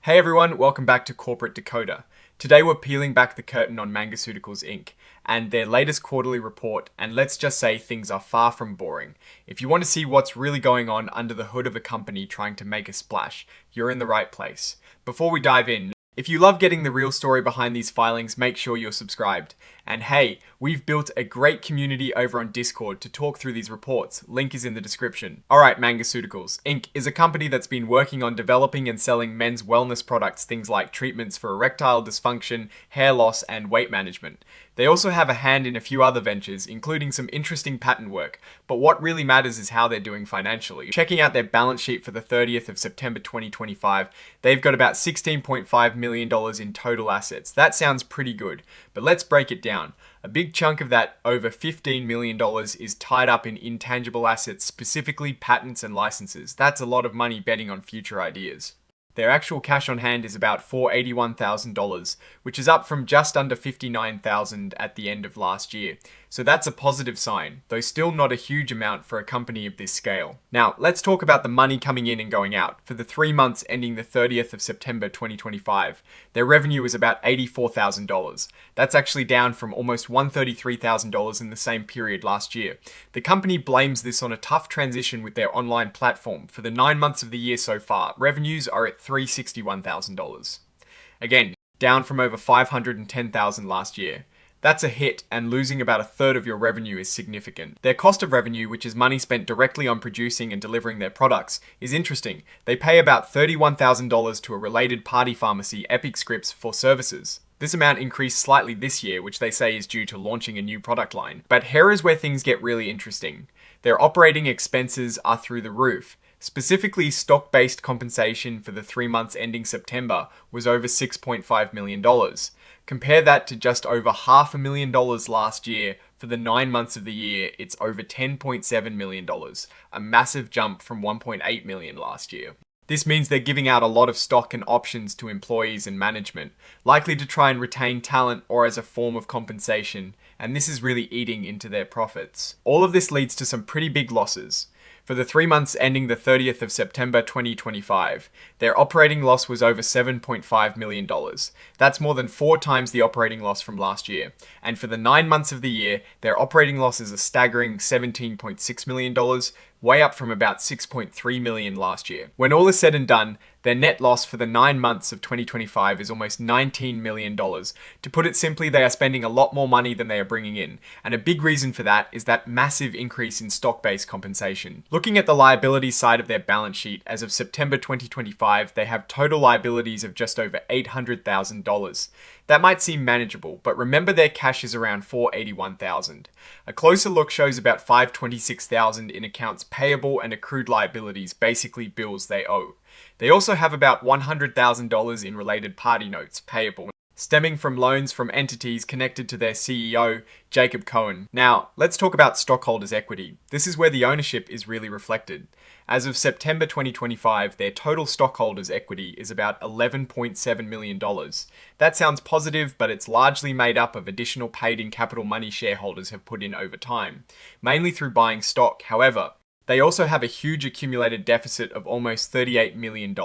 Hey everyone, welcome back to Corporate Decoder. Today we're peeling back the curtain on Mangoceuticals Inc. and their latest quarterly report, and let's just say things are far from boring. If you want to see what's really going on under the hood of a company trying to make a splash, you're in the right place. Before we dive in, if you love getting the real story behind these filings, make sure you're subscribed. And hey, we've built a great community over on Discord to talk through these reports. Link is in the description. Alright, Mangoceuticals Inc. is a company that's been working on developing and selling men's wellness products, things like treatments for erectile dysfunction, hair loss, and weight management. They also have a hand in a few other ventures, including some interesting patent work, but what really matters is how they're doing financially. Checking out their balance sheet for the 30th of September 2025, they've got about $16.5 million in total assets. That sounds pretty good, but let's break it down. A big chunk of that, over $15 million, is tied up in intangible assets, specifically patents and licenses. That's a lot of money betting on future ideas. Their actual cash on hand is about $481,000, which is up from just under $59,000 at the end of last year. So that's a positive sign, though still not a huge amount for a company of this scale. Now, let's talk about the money coming in and going out. For the 3 months ending the 30th of September 2025, their revenue was about $84,000. That's actually down from almost $133,000 in the same period last year. The company blames this on a tough transition with their online platform. For the 9 months of the year so far, revenues are at $361,000. Again, down from over $510,000 last year. That's a hit, and losing about a third of your revenue is significant. Their cost of revenue, which is money spent directly on producing and delivering their products, is interesting. They pay about $31,000 to a related party pharmacy, Epic Scripts, for services. This amount increased slightly this year, which they say is due to launching a new product line. But here is where things get really interesting. Their operating expenses are through the roof. Specifically, stock-based compensation for the 3 months ending September was over $6.5 million. Compare that to just over $500,000 last year. For the 9 months of the year, it's over $10.7 million, a massive jump from $1.8 million last year. This means they're giving out a lot of stock and options to employees and management, likely to try and retain talent or as a form of compensation, and this is really eating into their profits. All of this leads to some pretty big losses. For the 3 months ending the 30th of September 2025, their operating loss was over $7.5 million. That's more than 4 times the operating loss from last year. And for the 9 months of the year, their operating loss is a staggering $17.6 million, way up from about $6.3 million last year. When all is said and done, their net loss for the 9 months of 2025 is almost $19 million. To put it simply, they are spending a lot more money than they are bringing in. And a big reason for that is that massive increase in stock-based compensation. Looking at the liabilities side of their balance sheet, as of September 2025, they have total liabilities of just over $800,000. That might seem manageable, but remember their cash is around $481,000. A closer look shows about $526,000 in accounts payable and accrued liabilities, basically bills they owe. They also have about $100,000 in related party notes payable, stemming from loans from entities connected to their CEO, Jacob Cohen. Now, let's talk about stockholders' equity. This is where the ownership is really reflected. As of September 2025, their total stockholders' equity is about $11.7 million. That sounds positive, but it's largely made up of additional paid-in capital money shareholders have put in over time, mainly through buying stock. However, they also have a huge accumulated deficit of almost $38 million.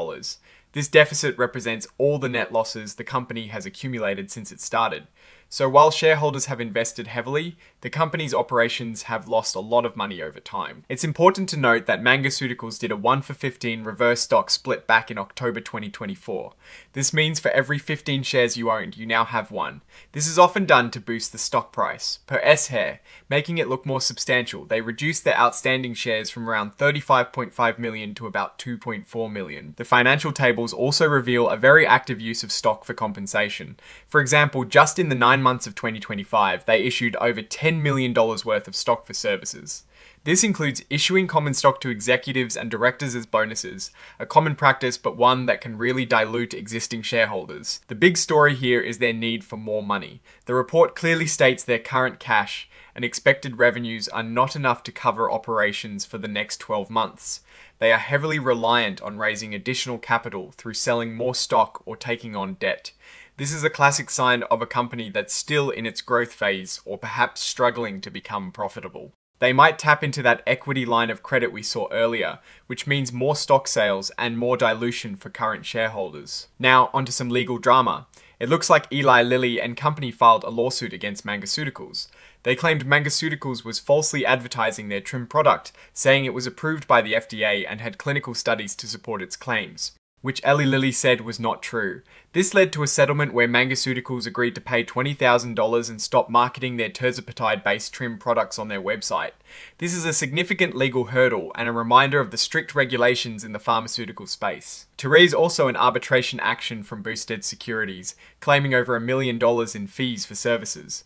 This deficit represents all the net losses the company has accumulated since it started. So while shareholders have invested heavily, the company's operations have lost a lot of money over time. It's important to note that Mangoceuticals did a 1-for-15 reverse stock split back in October 2024. This means for every 15 shares you owned, you now have 1. This is often done to boost the stock price. Per S-Hair, making it look more substantial, they reduced their outstanding shares from around 35.5 million to about 2.4 million. The financial tables also reveal a very active use of stock for compensation. For example, just in the 9 months of 2025, they issued over $10 million worth of stock for services. This includes issuing common stock to executives and directors as bonuses, a common practice but one that can really dilute existing shareholders. The big story here is their need for more money. The report clearly states their current cash and expected revenues are not enough to cover operations for the next 12 months. They are heavily reliant on raising additional capital through selling more stock or taking on debt. This is a classic sign of a company that's still in its growth phase or perhaps struggling to become profitable. They might tap into that equity line of credit we saw earlier, which means more stock sales and more dilution for current shareholders. Now, onto some legal drama. It looks like Eli Lilly and company filed a lawsuit against Mangoceuticals. They claimed Mangoceuticals was falsely advertising their trim product, saying it was approved by the FDA and had clinical studies to support its claims, which Eli Lilly said was not true. This led to a settlement where Mangoceuticals agreed to pay $20,000 and stop marketing their terzepatide-based trim products on their website. This is a significant legal hurdle and a reminder of the strict regulations in the pharmaceutical space. To raise also an arbitration action from Boosted Securities, claiming over $1 million in fees for services.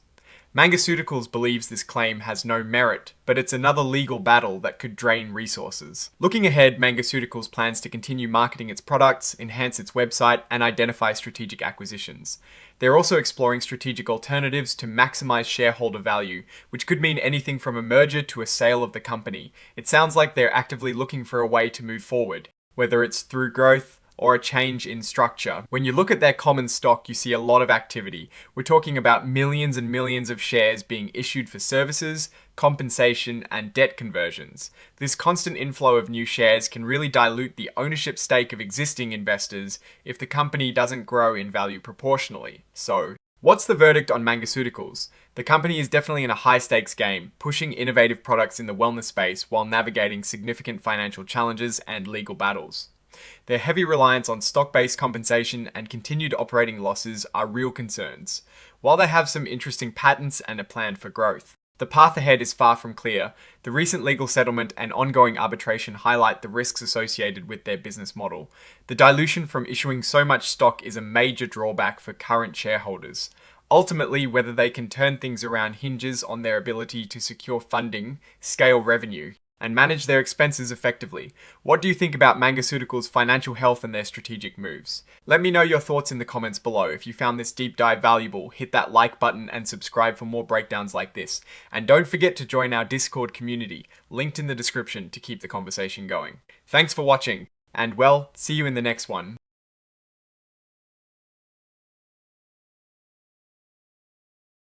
Mangoceuticals believes this claim has no merit, but it's another legal battle that could drain resources. Looking ahead, Mangoceuticals plans to continue marketing its products, enhance its website, and identify strategic acquisitions. They're also exploring strategic alternatives to maximize shareholder value, which could mean anything from a merger to a sale of the company. It sounds like they're actively looking for a way to move forward, whether it's through growth or a change in structure. When you look at their common stock, you see a lot of activity. We're talking about millions and millions of shares being issued for services, compensation, and debt conversions. This constant inflow of new shares can really dilute the ownership stake of existing investors if the company doesn't grow in value proportionally. So, what's the verdict on Mangoceuticals? The company is definitely in a high-stakes game, pushing innovative products in the wellness space while navigating significant financial challenges and legal battles. Their heavy reliance on stock-based compensation and continued operating losses are real concerns, while they have some interesting patents and a plan for growth. The path ahead is far from clear. The recent legal settlement and ongoing arbitration highlight the risks associated with their business model. The dilution from issuing so much stock is a major drawback for current shareholders. Ultimately, whether they can turn things around hinges on their ability to secure funding, scale revenue, and manage their expenses effectively. What do you think about Mangoceuticals' financial health and their strategic moves? Let me know your thoughts in the comments below. If you found this deep dive valuable, hit that like button and subscribe for more breakdowns like this. And don't forget to join our Discord community, linked in the description to keep the conversation going. Thanks for watching, and well, see you in the next one.